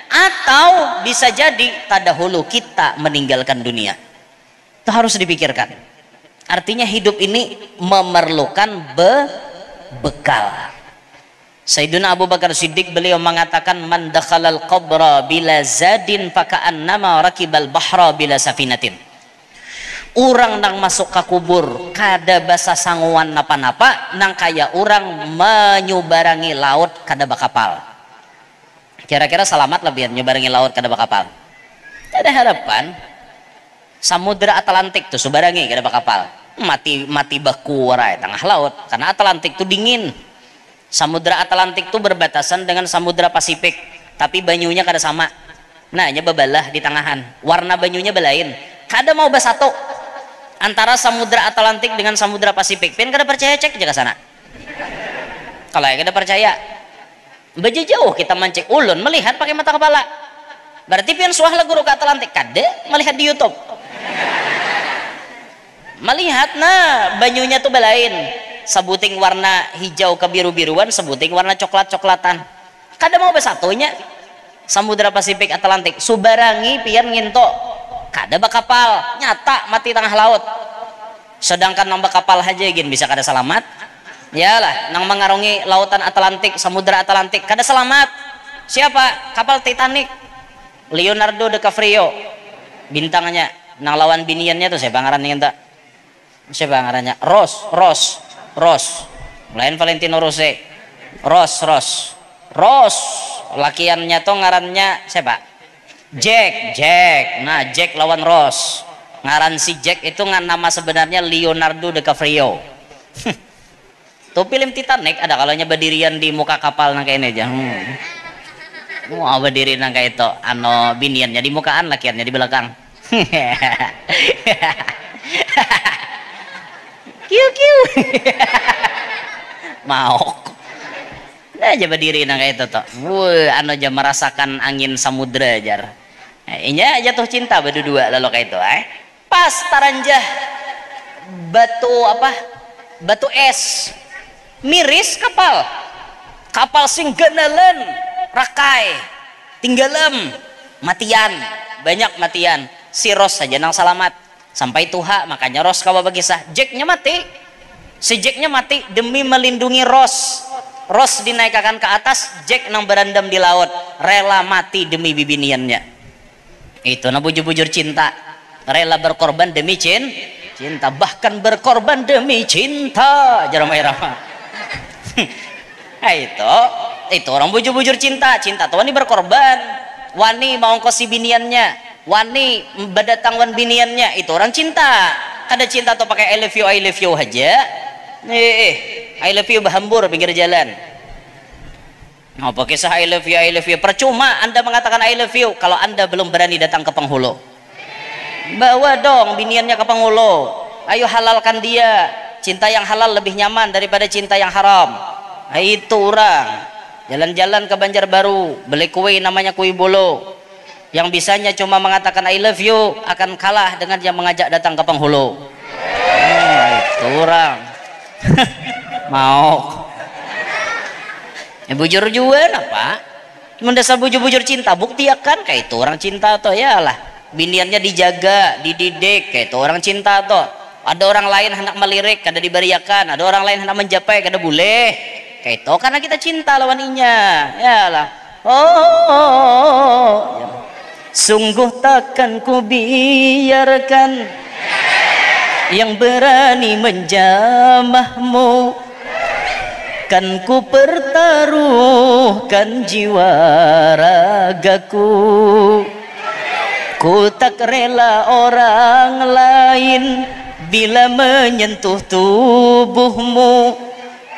atau bisa jadi tadahulu kita meninggalkan dunia. Itu harus dipikirkan. Artinya hidup ini memerlukan bekal. Sayyidina Abu Bakar Siddiq, beliau mengatakan, man dakhalal qabra bila zadin faka'annama rakibal bahra bila safinatin. Orang nang masuk ke kubur kada basa sanguan napa-napa, nang kaya orang menyubarangi laut kada bakapal. Kira-kira selamat lah biar nyubarangi laut kada bakapal. Ada harapan. Samudra Atlantik tuh subarangi kada bakapal, mati baku warai tengah laut, karena Atlantik tuh dingin. Samudra Atlantik tuh berbatasan dengan Samudra Pasifik, tapi banyunya kada sama. Nah, nya babalah di tengahan, warna banyunya belain, kada mau basatu antara Samudra Atlantik dengan Samudra Pasifik. Pian kada percaya, cek aja ke sana. Kalau kada percaya, baja jauh kita mancing ulun melihat pakai mata kepala. Berarti pian suah lah guru ke Atlantik, kada melihat di YouTube. Melihat nah banyunya tuh belain, sebuting warna hijau kebiru-biruan, sebuting warna coklat-coklatan. Kada mau besatunya Samudra Pasifik Atlantik subarangi pian nginto kada bakapal, nyata mati tengah laut. Sedangkan nang bakapal aja gin bisa kada selamat. Yalah, nang mengarungi lautan Atlantik, Samudra Atlantik kada selamat. Siapa? Kapal Titanic, Leonardo DiCaprio bintangnya. Nang lawan biniannya tuh siapa ngarannya enta? Siapa ngarannya? Ross lain Valentino Rossi. Ross lakiannya tuh ngarannya siapa? Jack. Nah, Jack lawan Ross, ngaran si Jack itu nama sebenarnya Leonardo DiCaprio. Tuh film Titanic ada kalanya berdirian di muka kapal nang kayak ini aja. Mau berdiri nang kayak itu, ano biniannya di mukaan, lakiannya di belakang. Kiu mau nah aja berdiri nang kayak itu tuh. Anu aja merasakan angin samudra ajar. Inya jatuh cinta berdua lalu kayak itu. Pas taranjah batu es miris kapal sing genelan rakai tinggalam banyak matian. Si Ross saja nang salamat sampai tuha, makanya Ross kawa bagisah. Jacknya mati demi melindungi Ross dinaikkan ke atas, Jack nang berendam di laut, rela mati demi bibiniannya. Itu na bujur-bujur cinta, rela berkorban demi cinta, bahkan berkorban demi cinta. Jaramai Rama. Itu itu orang bujur-bujur cinta. Cinta tuh wani berkorban, wani mau ongkos si biniannya, wani berdatang wan biniannya, itu orang cinta. Ada cinta tuh pakai I love you aja. I love you bahambur pinggir jalan. Mau pakai sah I love you. Percuma Anda mengatakan I love you kalau Anda belum berani datang ke penghulu. Bawa dong biniannya ke penghulu. Ayo halalkan dia. Cinta yang halal lebih nyaman daripada cinta yang haram. Nah, itu orang jalan-jalan ke Banjarbaru beli kue namanya kue bolo, yang bisanya cuma mengatakan I love you akan kalah dengan yang mengajak datang ke penghulu. Itu orang mau bujur juga apa mendasar bujur-bujur cinta, buktiakan kayak itu orang cinta atau ya lah biniannya dijaga dididik kayak itu orang cinta atau ada orang lain hendak melirik kada diberiakan, ada orang lain hendak menjapai kada boleh kayak itu karena kita cinta lawan inya ya lah. Ya. Sungguh takkan ku biarkan yang berani menjamahmu, kan ku pertaruhkan jiwa ragaku. Ku tak rela orang lain bila menyentuh tubuhmu,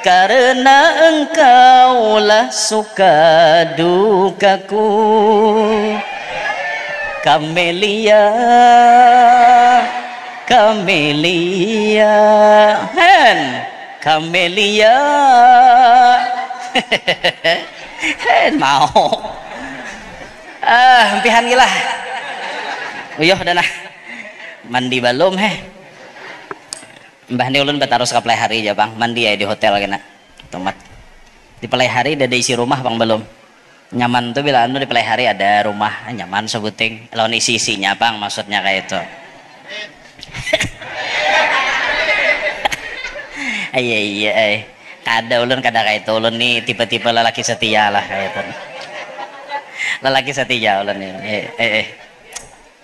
karena engkaulah suka dukaku. Kamelia, Kamelia, hen, Kamelia, hen mau, hampihan gila, uyuh dah nah, mandi belum Mbah ni ulun batarus ke pelai hari aja bang, mandi ya di hotel kena, tomat, di pelai hari ada isi rumah bang belum, nyaman tuh bila anu di pelai hari ada rumah nyaman sebuting, lawan isi-isinya bang maksudnya kayak itu. Iya kada ulun kada kayak itu, ulun nih tipe-tipe lelaki setia lah kayak itu, lelaki setia ulun nih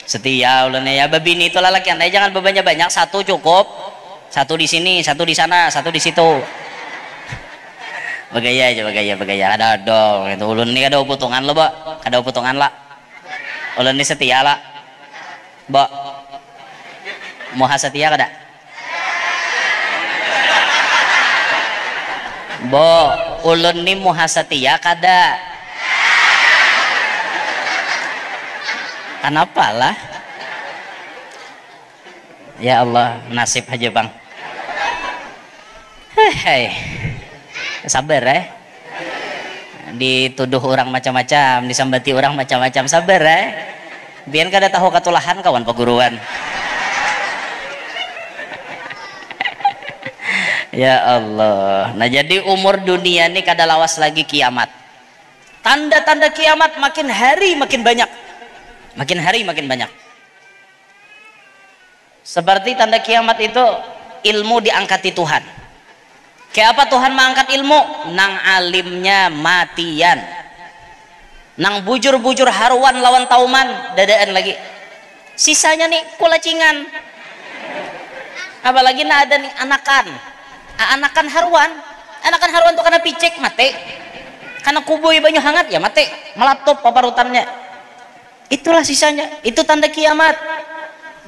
setia ulun ya babini itu lelaki anda jangan bebannya banyak, satu cukup, satu di sini, satu di sana, satu di situ, bagaya aja bagaya ada dong itu ulun nih kada putungan lo ba, kada putungan lah ulun nih setia lah ba, moha setia kada bo, ulun nih moha setia kada, kenapa lah ya Allah, nasib aja bang. Hei sabar dituduh orang macam-macam, disambati orang macam-macam, sabar biar kada tahu katulahan kawan peguruan. Ya Allah. Nah jadi umur dunia ini kada lawas lagi kiamat. Tanda-tanda kiamat makin hari makin banyak, makin hari makin banyak. Seperti tanda kiamat itu ilmu diangkati Tuhan. Kayak apa Tuhan mengangkat ilmu? Nang alimnya matian, nang bujur-bujur haruan lawan tauman dadaan lagi. Sisanya nih kulacingan. Apalagi nah ada nih anakan haruan tuh karena picek mati, karena kuboy banyak hangat ya mati, melatop paparutannya. Itulah sisanya, itu tanda kiamat.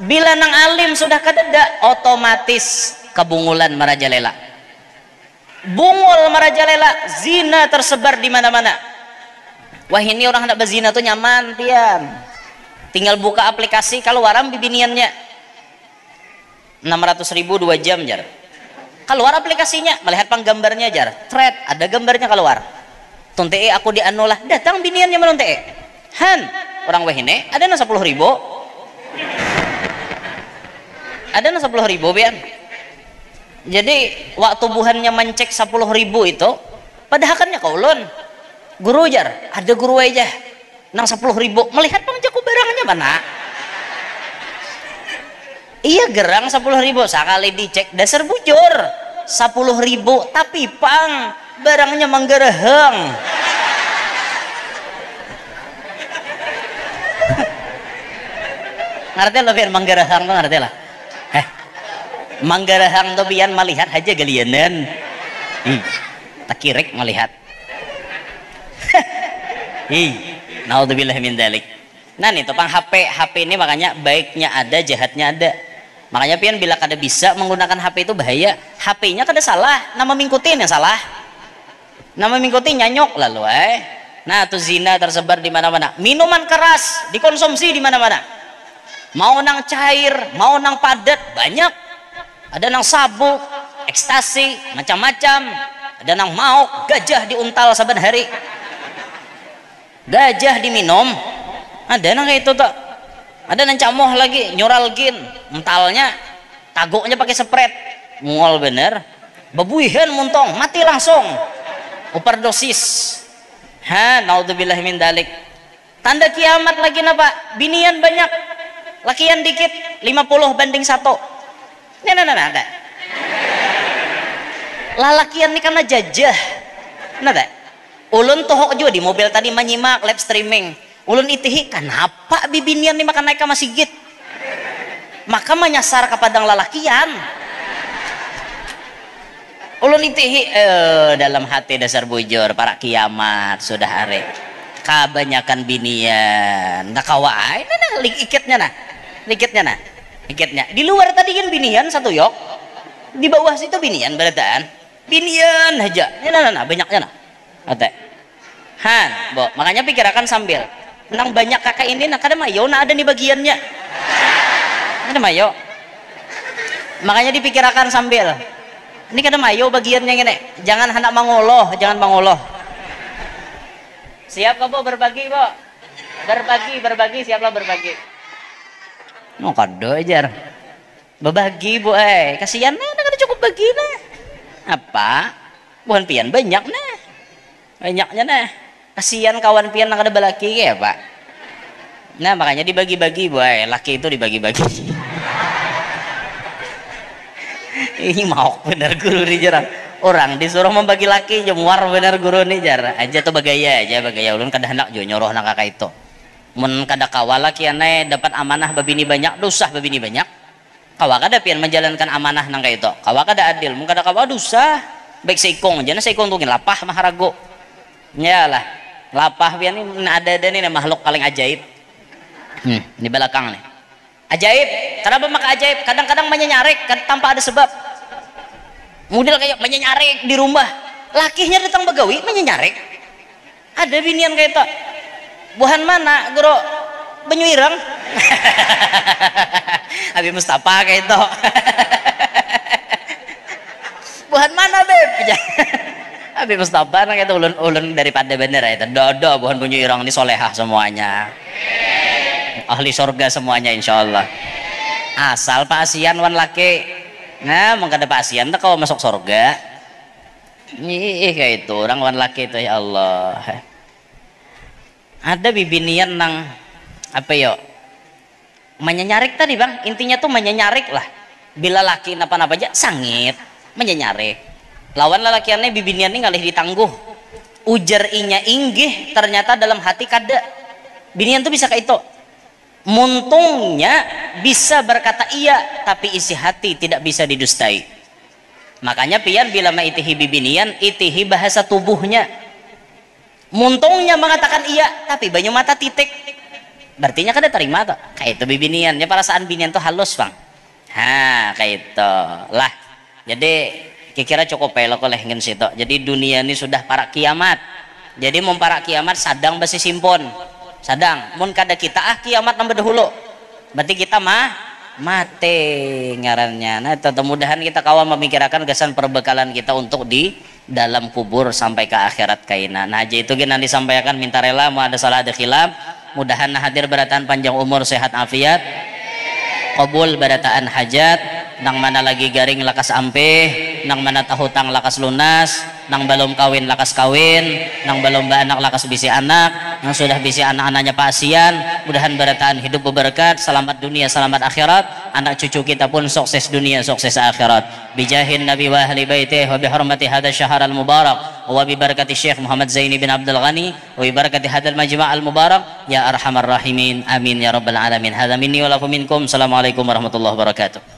Bila nang alim sudah kadeda, otomatis kebungulan merajalela, bungul merajalela, zina tersebar di mana-mana. Wah ini orang hendak berzina tuh nyaman pian, tinggal buka aplikasi kalau waram bibiniannya 600.000 2 jam jar, keluar aplikasinya, melihat panggambarnya jar, thread ada gambarnya keluar, tunte aku dianulah, datang biniannya menunte han orang wahine ada 10.000, ada 10.000 bian. Jadi waktu buhannya mencek 10.000 itu padahakannya kaulun guru jar, ada guru aja nang 10.000 melihat pangjaku barangnya mana. Iya gerang 10.000 sekali dicek dasar bujur 10.000 tapi pang barangnya manggereheng. Ngerti lo biar manggereheng tuh ngerti lah. Manggereheng tuh biar melihat aja galianan. Tak kirek melihat. Naudzubillah min dzalik. Nah nih topang HP ini makanya baiknya ada, jahatnya ada. Makanya pian bila kada bisa menggunakan HP itu bahaya. HP-nya kada salah, nama mingkutin yang salah. Nama mingkutin nyanyok lalu Nah tuh zina tersebar di mana-mana. Minuman keras dikonsumsi di mana-mana. Mau nang cair, mau nang padat, banyak. Ada nang sabuk, ekstasi, macam-macam. Ada nang mauk, gajah diuntal saban hari. Gajah diminum. Ada nang kayak itu tuh. Ada nang camoh lagi, nyuralgin, entalnya, taguknya pakai spret. Mual bener. Bebuihan muntong, mati langsung. Overdosis. Naudzubillah min dalik. Tanda kiamat lagi napa? Binian banyak, lakian dikit, 50:1. Nah, ada. Lalakian ini karena jajah. Nada. Ulun tohok juga di mobil tadi menyimak live streaming. Ulun itihi, kenapa bibinian ini makan naik ke masjid? Maka menyasar kepada lalakian. Ulun itihi dalam hati dasar bujur para kiamat sudah are. Kebanyakan binian. Nah kawai, nah ikitnya nah. Ikitnya. Di luar tadi kan binian satu yok. Di bawah situ binian berataan. Binian aja. Nah banyaknya nah. Oke. Bo, makanya pikirakan sambil. Nang banyak kakak ini nak ada mayo, nah ada nih bagiannya. Ada mayo. Makanya dipikirakan sambil. Ini kada mayo bagiannya gini. Jangan hendak mangoloh, jangan mangoloh. Siap kau berbagi, Bo? Berbagi, siaplah berbagi. No kado ajar. Berbagi, Bu, kasihan nah, kada cukup bagi nah. Apa? Bukan pian banyak nah. Banyaknya nah. Kasihan kawan pian nak ada balaki ya, Pak. Nah, makanya dibagi-bagi, Bu, laki itu dibagi-bagi. Ini mau bener guru nih jarang orang disuruh membagi laki jemuar bener guru nih jar aja tuh bagaya ulun kada hendak jo nyoroh nang kakak itu mun kada kawal laki aneh dapat amanah babini banyak dosah babini banyak kawa kada pian menjalankan amanah nang kayak itu kawa kada adil mun kada kawa dosah baik seikong aja na seikong tungin lapah maharago nyalah lapah pian ini ada nih makhluk paling ajaib di belakang nih ajaib. Kenapa maka ajaib? Kadang-kadang menyenyarik tanpa ada sebab. Model kayak menyenyarik di rumah. Lakinya datang begawi menyenyarik. Ada binian kayak itu. Buhan mana, guru? Benyuirang. Abi Mustafa kayak itu. Buhan mana, Beb? Abi Mustafa kayak itu ulun daripada bener itu. Dodo buhan Benyuirang ini solehah semuanya. Ahli surga semuanya insyaallah. Asal Pak Asian wan laki. Nah, mengkada Pak Asian tak kau masuk surga. Kayak itu orang wan laki itu ya Allah. Ada bibinian nang apa yo? Menyenyarik tadi Bang. Intinya tuh menyenyarik lah. Bila laki napa-napa aja sangit, menyenyarik. Lawan lelakiannya bibinian ini ngalih ditangguh. Ujar inya inggih ternyata dalam hati kada. Binian tuh bisa kayak itu. Muntungnya bisa berkata iya tapi isi hati tidak bisa didustai. Makanya pian bila maitihi bibinian itihi bahasa tubuhnya. Muntungnya mengatakan iya tapi banyu mata titik. Berartinya kada terima tuh. Kayak itu bibinian. Ya perasaan binian tuh halus Bang. Kayak itu lah. Jadi kira-kira cukup pelok oleh ngin situ. Jadi dunia ini sudah para kiamat. Jadi mau para kiamat sadang besi simpon. Sadang mun kada kita kiamat nambah dahulu berarti kita mati ngarannya. Nah itu mudahan kita kawan memikirkan kesan perbekalan kita untuk di dalam kubur sampai ke akhirat kaina. Nah aja itu gina disampaikan minta rela mau ada salah ada khilaf mudahan hadir berataan panjang umur sehat afiat qabul berataan hajat nang mana lagi garing lakas ampeh nang mana tahutang lakas lunas nang belum kawin lakas kawin nang belum anak lakas bisi anak nang sudah bisi anak-anaknya pasian mudahan berataan hidup berberkat selamat dunia selamat akhirat anak cucu kita pun sukses dunia sukses akhirat bijahin nabi wa ahli baitih wa bihormati hadha syahr al mubarak wa bibarakati syekh Muhammad Zaini bin Abdul Ghani wa bibarakati hadal majma' al mubarak ya arhamar rahimin amin ya rabbal alamin hadha minni wa lakum minkum assalamualaikum warahmatullahi wabarakatuh.